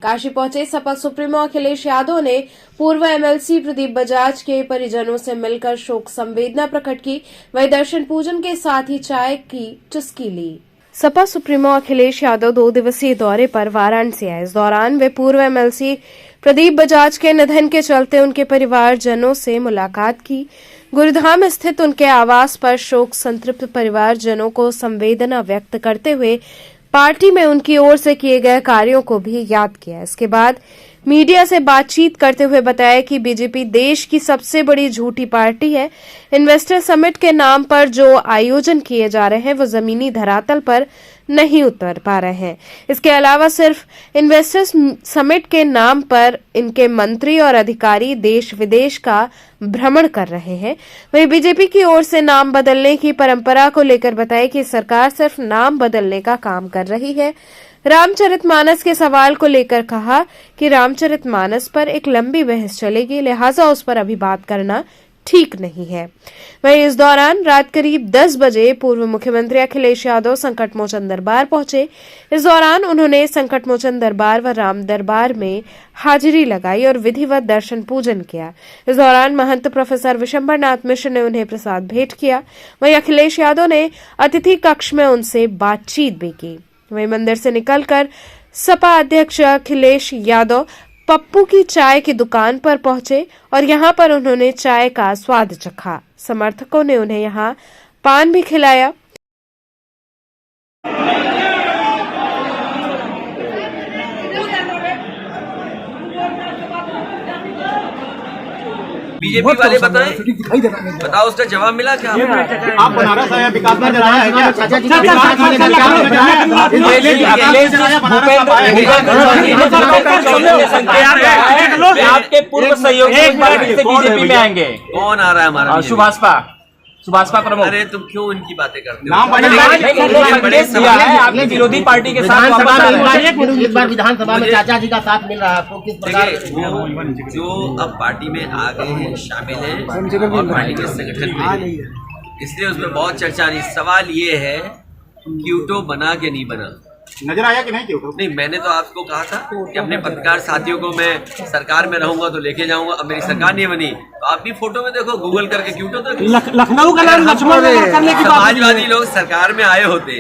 काशी पहुंचे सपा सुप्रीमो अखिलेश यादव ने पूर्व एमएलसी प्रदीप बजाज के परिजनों से मिलकर शोक संवेदना प्रकट की। वहीं दर्शन पूजन के साथ ही चाय की चुस्की ली। सपा सुप्रीमो अखिलेश यादव 2 दिवसीय दौरे पर वाराणसी आए। इस दौरान वे पूर्व एमएलसी प्रदीप बजाज के निधन के चलते उनके परिवारजनों से मुलाकात की। गुरुधाम स्थित उनके आवास पर शोक संतृप्त परिवारजनों को संवेदना व्यक्त करते हुए पार्टी में उनकी ओर से किए गए कार्यों को भी याद किया। इसके बाद मीडिया से बातचीत करते हुए बताया कि बीजेपी देश की सबसे बड़ी झूठी पार्टी है। इन्वेस्टर समिट के नाम पर जो आयोजन किए जा रहे हैं वो जमीनी धरातल पर नहीं उतर पा रहे हैं। इसके अलावा सिर्फ इन्वेस्टर्स समिट के नाम पर इनके मंत्री और अधिकारी देश विदेश का भ्रमण कर रहे हैं। वहीं बीजेपी की ओर से नाम बदलने की परंपरा को लेकर बताया कि सरकार सिर्फ नाम बदलने का काम कर रही है। रामचरितमानस के सवाल को लेकर कहा कि रामचरितमानस पर एक लंबी बहस चलेगी, लिहाजा उस पर अभी बात करना ठीक नहीं है। वहीं इस दौरान रात करीब 10 बजे पूर्व मुख्यमंत्री अखिलेश यादव संकट मोचन दरबार पहुंचे। इस दौरान उन्होंने संकट मोचन दरबार व राम दरबार में हाजिरी लगाई और विधिवत दर्शन पूजन किया। इस दौरान महंत प्रोफेसर विशंबर नाथ मिश्र ने उन्हें प्रसाद भेंट किया। वहीं अखिलेश यादव ने अतिथि कक्ष में उनसे बातचीत भी की। वहीं मंदिर से निकलकर सपा अध्यक्ष अखिलेश यादव पप्पू की चाय की दुकान पर पहुंचे और यहां पर उन्होंने चाय का स्वाद चखा। समर्थकों ने उन्हें यहां पान भी खिलाया। बीजेपी वाले बताओ उसका जवाब मिला क्या? आप बनारस आए, विकास में जलाया है क्या? आपके पूर्व सहयोगी बीजेपी में आएंगे। कौन आ रहा है हमारा? सुभाषपा प्रमुख। अरे तुम क्यों इनकी बातें करते हो? आपकी विरोधी पार्टी के साथ इस बार विधानसभा में चाचा जी का साथ मिल रहा है आपको, किस प्रकार? जो अब पार्टी में आ गए हैं, शामिल हैं और पार्टी के संगठन में, इसलिए उसमें बहुत चर्चा नहीं। सवाल ये है क्यूटो बना के नहीं बना, नजर आया कि नहीं क्यूटो? नहीं, मैंने तो आपको कहा था कि अपने पत्रकार साथियों को मैं सरकार में रहूंगा तो लेके जाऊंगा। अब मेरी सरकार नहीं बनी तो आप भी फोटो में देखो, गूगल करके क्यूटो तो लखनऊ का समाजवादी लोग सरकार में आए होते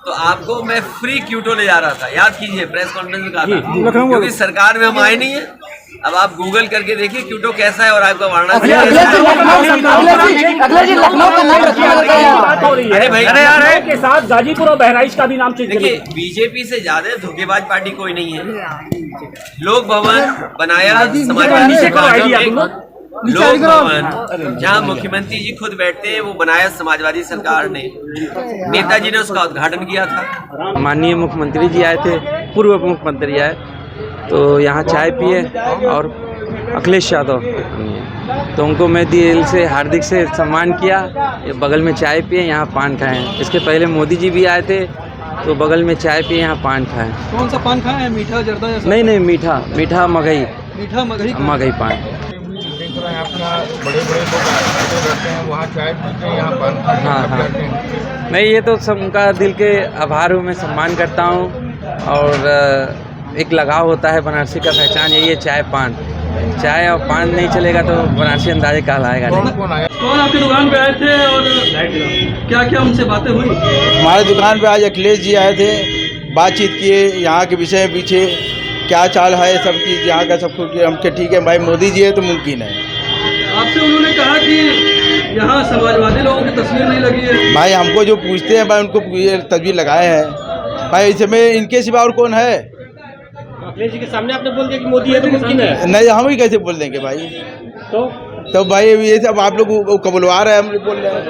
तो आपको मैं फ्री क्यूटो ले जा रहा था। याद कीजिए, प्रेस कॉन्फ्रेंस में कहा था, क्योंकि सरकार में हम आए नहीं है। अब आप गूगल करके देखिए क्यूटो कैसा है और आपका वाराणसी। अरे भाई, अरे के साथ गाजीपुर और बहराइच का भी नाम चेंज। देखिए, बीजेपी से ज्यादा धोखेबाज पार्टी कोई नहीं है। लोक भवन बनाया समाजवादी सरकार ने, लोक भवन जहाँ मुख्यमंत्री जी खुद बैठते हैं वो बनाया समाजवादी सरकार ने। नेताजी ने उसका उद्घाटन किया था। माननीय मुख्यमंत्री जी आए थे, पूर्व मुख्यमंत्री आए तो यहाँ चाय पिए और अखिलेश यादव, तो उनको मैं दिल से हार्दिक से सम्मान किया। बगल में चाय पिए, यहाँ पान खाए। इसके पहले मोदी जी भी आए थे तो बगल में चाय पिए, यहाँ पान खाए। कौन सा पान खाए? मीठा जर्दा? नहीं, मीठा मगही पान। अपना बड़े लोग रहते हैं वहाँ चाय पीते हैं, यहाँ पान खाते हैं। हाँ। नहीं, ये तो सबका दिल के आभार हूँ, मैं सम्मान करता हूँ। और एक लगाव होता है, बनारसी का पहचान यही है, चाय और पान नहीं चलेगा तो बनारसी अंदाजे कहलाएगा नहीं। कौन आपकी दुकान पे आए थे और क्या क्या उनसे बातें हुई? हमारे दुकान पे आज अखिलेश जी आए थे, बातचीत किए यहाँ के विषय में, पीछे क्या चाल है सब चीज़ यहाँ का, सब कुछ हमके ठीक है भाई, मोदी जी है तो मुमकिन है। आपसे उन्होंने कहा कि यहाँ समाजवादी लोगों की तस्वीर नहीं लगी है। भाई हमको जो पूछते हैं भाई उनको तस्वीर लगाए हैं भाई, इस समय इनके सिवा और कौन है? अखिलेश जी के सामने आपने बोल दिया कि मोदी है तो मुमकिन है। नहीं, हम ही कैसे बोल देंगे भाई? तो भाई ये सब आप लोग कबुलवा रहे हैं, हम बोल रहे हैं।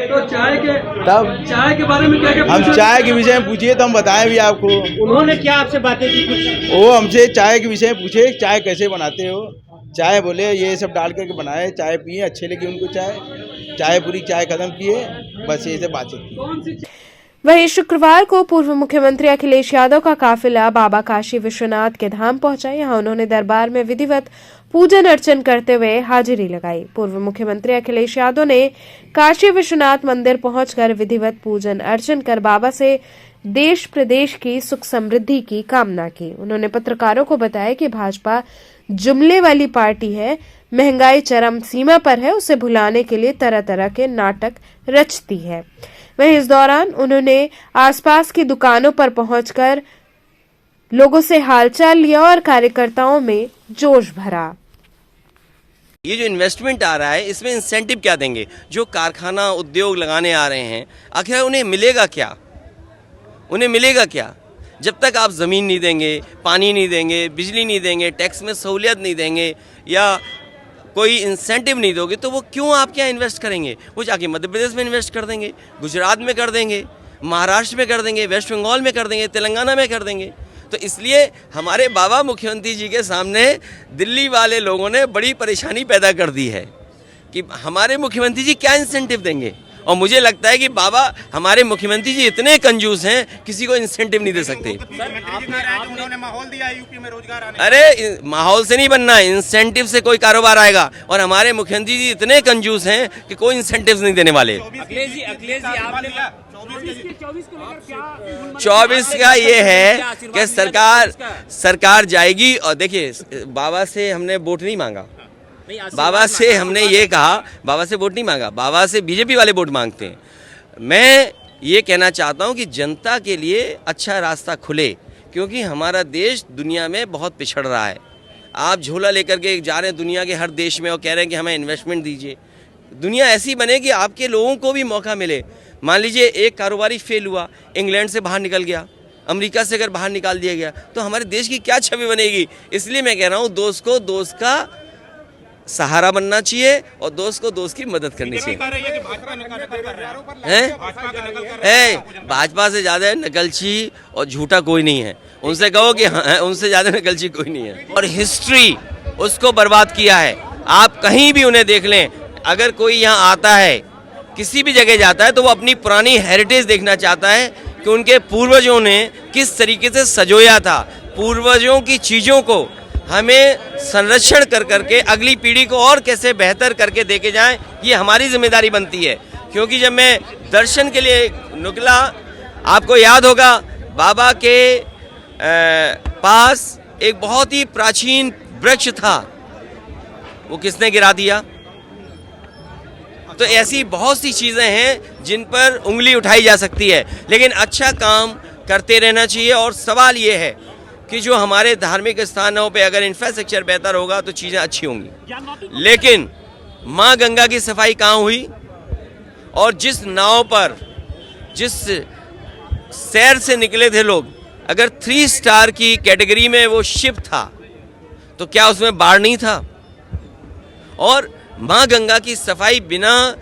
तो चाय के बारे में क्या हम चाय के विषय में पूछिए तो हम बताएं भी आपको। उन्होंने क्या आपसे बातें की कुछ? वो हमसे चाय के विषय में पूछे, चाय कैसे बनाते हो? चाय बोले ये सब डाल करके बनाए, चाय पिए, अच्छे लगी उनको चाय पूरी चाय खत्म किए, बस ये सब बातचीत की। वहीं शुक्रवार को पूर्व मुख्यमंत्री अखिलेश यादव का काफिला बाबा काशी विश्वनाथ के धाम पहुंचा। यहां उन्होंने दरबार में विधिवत पूजन अर्चन करते हुए हाजिरी लगाई। पूर्व मुख्यमंत्री अखिलेश यादव ने काशी विश्वनाथ मंदिर पहुंचकर विधिवत पूजन अर्चन कर बाबा से देश प्रदेश की सुख समृद्धि की कामना की। उन्होंने पत्रकारों को बताया कि भाजपा जुमले वाली पार्टी है, महंगाई चरम सीमा पर है, उसे भुलाने के लिए तरह तरह के नाटक रचती है। वहीं इस दौरान उन्होंने आसपास की दुकानों पर पहुंचकर लोगों से हालचाल लिया और कार्यकर्ताओं में जोश भरा। ये जो इन्वेस्टमेंट आ रहा है इसमें इंसेंटिव क्या देंगे? जो कारखाना उद्योग लगाने आ रहे हैं आखिर उन्हें मिलेगा क्या? उन्हें मिलेगा क्या? जब तक आप ज़मीन नहीं देंगे, पानी नहीं देंगे, बिजली नहीं देंगे, टैक्स में सहूलियत नहीं देंगे या कोई इंसेंटिव नहीं दोगे तो वो क्यों आपके यहाँ इन्वेस्ट करेंगे? वो जाके मध्य प्रदेश में इन्वेस्ट कर देंगे, गुजरात में कर देंगे, महाराष्ट्र में कर देंगे, वेस्ट बंगाल में कर देंगे, तेलंगाना में कर देंगे। तो इसलिए हमारे बाबा मुख्यमंत्री जी के सामने दिल्ली वाले लोगों ने बड़ी परेशानी पैदा कर दी है कि हमारे मुख्यमंत्री जी क्या इंसेंटिव देंगे। और मुझे लगता है कि बाबा हमारे मुख्यमंत्री जी इतने कंजूस हैं, किसी को इंसेंटिव नहीं दे सकते। उन्होंने माहौल दिया यूपी में रोजगार आने। अरे माहौल से नहीं बनना, इंसेंटिव से कोई कारोबार आएगा। और हमारे मुख्यमंत्री जी इतने कंजूस हैं कि कोई इंसेंटिव नहीं देने वाले। 24 का ये है कि सरकार जाएगी। और देखिए बाबा से हमने वोट नहीं मांगा, बाबा से हमने ये कहा, बाबा से वोट नहीं मांगा, बाबा से बीजेपी वाले वोट मांगते हैं। मैं ये कहना चाहता हूँ कि जनता के लिए अच्छा रास्ता खुले, क्योंकि हमारा देश दुनिया में बहुत पिछड़ रहा है। आप झोला लेकर के जा रहे हैं दुनिया के हर देश में और कह रहे हैं कि हमें इन्वेस्टमेंट दीजिए। दुनिया ऐसी बने कि आपके लोगों को भी मौका मिले। मान लीजिए एक कारोबारी फेल हुआ, इंग्लैंड से बाहर निकल गया, अमेरिका से अगर बाहर निकाल दिया गया तो हमारे देश की क्या छवि बनेगी? इसलिए मैं कह रहा हूँ दोस्त को दोस्त का सहारा बनना चाहिए और दोस्त को दोस्त की मदद करनी चाहिए। भाजपा से ज़्यादा नकलची और झूठा कोई नहीं है। उनसे कहो कि हाँ, उनसे ज़्यादा नकलची कोई नहीं है। और हिस्ट्री उसको बर्बाद किया है। आप कहीं भी उन्हें देख लें, अगर कोई यहाँ आता है, किसी भी जगह जाता है तो वो अपनी पुरानी हेरिटेज देखना चाहता है कि उनके पूर्वजों ने किस तरीके से सजोया था। पूर्वजों की चीज़ों को हमें संरक्षण कर करके अगली पीढ़ी को और कैसे बेहतर करके देके जाएं, ये हमारी जिम्मेदारी बनती है। क्योंकि जब मैं दर्शन के लिए निकला, आपको याद होगा बाबा के पास एक बहुत ही प्राचीन वृक्ष था, वो किसने गिरा दिया? तो ऐसी बहुत सी चीज़ें हैं जिन पर उंगली उठाई जा सकती है, लेकिन अच्छा काम करते रहना चाहिए। और सवाल ये है कि जो हमारे धार्मिक स्थानों पे अगर इंफ्रास्ट्रक्चर बेहतर होगा तो चीज़ें अच्छी होंगी। लेकिन माँ गंगा की सफाई कहाँ हुई? और जिस नाव पर जिस शहर से निकले थे लोग, अगर 3 स्टार की कैटेगरी में वो शिप था तो क्या उसमें बाढ़ नहीं था? और माँ गंगा की सफाई बिना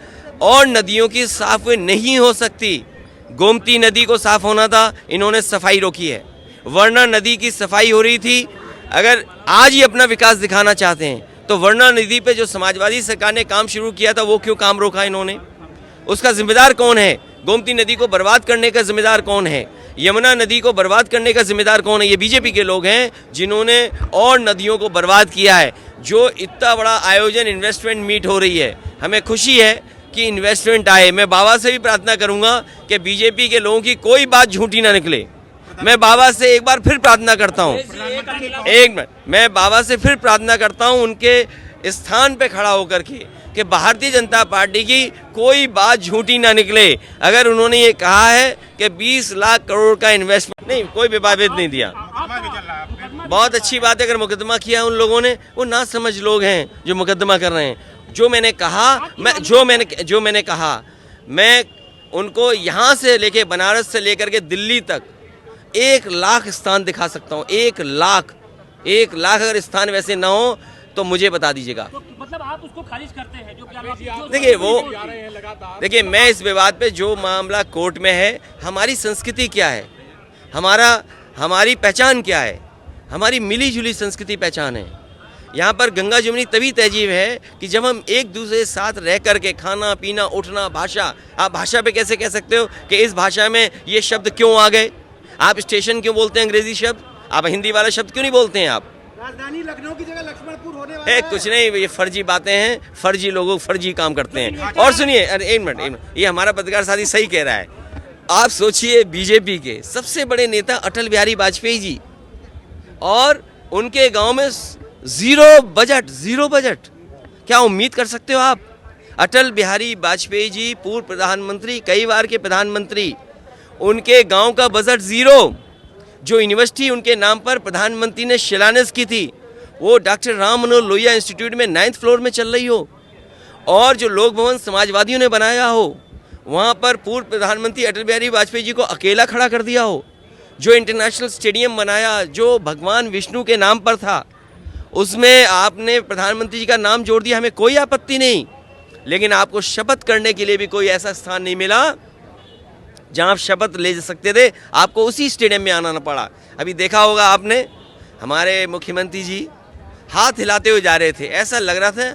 और नदियों की साफ हुए नहीं हो सकती। गोमती नदी को साफ होना था, इन्होंने सफाई रोकी है। वर्णा नदी की सफाई हो रही थी। अगर आज ही अपना विकास दिखाना चाहते हैं तो वर्णा नदी पे जो समाजवादी सरकार ने काम शुरू किया था वो क्यों काम रोका इन्होंने? उसका जिम्मेदार कौन है? गोमती नदी को बर्बाद करने का जिम्मेदार कौन है? यमुना नदी को बर्बाद करने का जिम्मेदार कौन है? ये बीजेपी के लोग हैं जिन्होंने और नदियों को बर्बाद किया है। जो इतना बड़ा आयोजन इन्वेस्टमेंट मीट हो रही है, हमें खुशी है कि इन्वेस्टमेंट आए। मैं बाबा से भी प्रार्थना करूंगा कि बीजेपी के लोगों की कोई बात झूठी ना निकले। मैं बाबा से एक बार फिर प्रार्थना करता हूं, एक मिनट, मैं बाबा से फिर प्रार्थना करता हूं उनके स्थान पे खड़ा होकर के कि भारतीय जनता पार्टी की कोई बात झूठी ना निकले। अगर उन्होंने ये कहा है कि 20 लाख करोड़ का इन्वेस्टमेंट, नहीं, कोई विवादित नहीं दिया, बहुत अच्छी बात है। अगर मुकदमा किया उन लोगों ने, वो ना समझ लोग हैं जो मुकदमा कर रहे हैं। जो मैंने कहा मैं उनको यहाँ से लेके बनारस से लेकर के दिल्ली तक 1 लाख स्थान दिखा सकता हूँ। 1 लाख अगर स्थान वैसे ना हो तो मुझे बता दीजिएगा। तो मतलब आप उसको खारिज करते हैं? देखिए मैं इस विवाद पे, जो मामला कोर्ट में है, हमारी संस्कृति क्या है, हमारी पहचान क्या है, हमारी मिली जुली संस्कृति पहचान है। यहाँ पर गंगा जमुनी तभी तहजीब है कि जब हम एक दूसरे के साथ रह कर के खाना पीना उठना, भाषा, आप भाषा पे कैसे कह सकते हो कि इस भाषा में ये शब्द क्यों आ गए? आप स्टेशन क्यों बोलते हैं अंग्रेजी शब्द? आप हिंदी वाला शब्द क्यों नहीं बोलते हैं? आप राजधानी लखनऊ की जगह लक्ष्मणपुर होने वाला है। कुछ नहीं, ये फर्जी बातें हैं, फर्जी लोग फर्जी काम करते हैं। और सुनिए, अरे एक मिनट, ये हमारा पत्रकार साथी सही कह रहा है। आप सोचिए बीजेपी के सबसे बड़े नेता अटल बिहारी वाजपेयी जी और उनके गांव में जीरो बजट। क्या उम्मीद कर सकते हो आप? अटल बिहारी वाजपेयी जी पूर्व प्रधानमंत्री, कई बार के प्रधानमंत्री, उनके गांव का बजट जीरो। जो यूनिवर्सिटी उनके नाम पर प्रधानमंत्री ने शिलान्यास की थी वो डॉक्टर राम मनोहर लोहिया इंस्टीट्यूट में 9th फ्लोर में चल रही हो, और जो लोक भवन समाजवादियों ने बनाया हो वहाँ पर पूर्व प्रधानमंत्री अटल बिहारी वाजपेयी जी को अकेला खड़ा कर दिया हो, जो इंटरनेशनल स्टेडियम बनाया जो भगवान विष्णु के नाम पर था उसमें आपने प्रधानमंत्री जी का नाम जोड़ दिया, हमें कोई आपत्ति नहीं, लेकिन आपको शपथ करने के लिए भी कोई ऐसा स्थान नहीं मिला जहां आप शपथ ले सकते थे, आपको उसी स्टेडियम में आना पड़ा। अभी देखा होगा आपने, हमारे मुख्यमंत्री जी हाथ हिलाते हुए जा रहे थे, ऐसा लग रहा था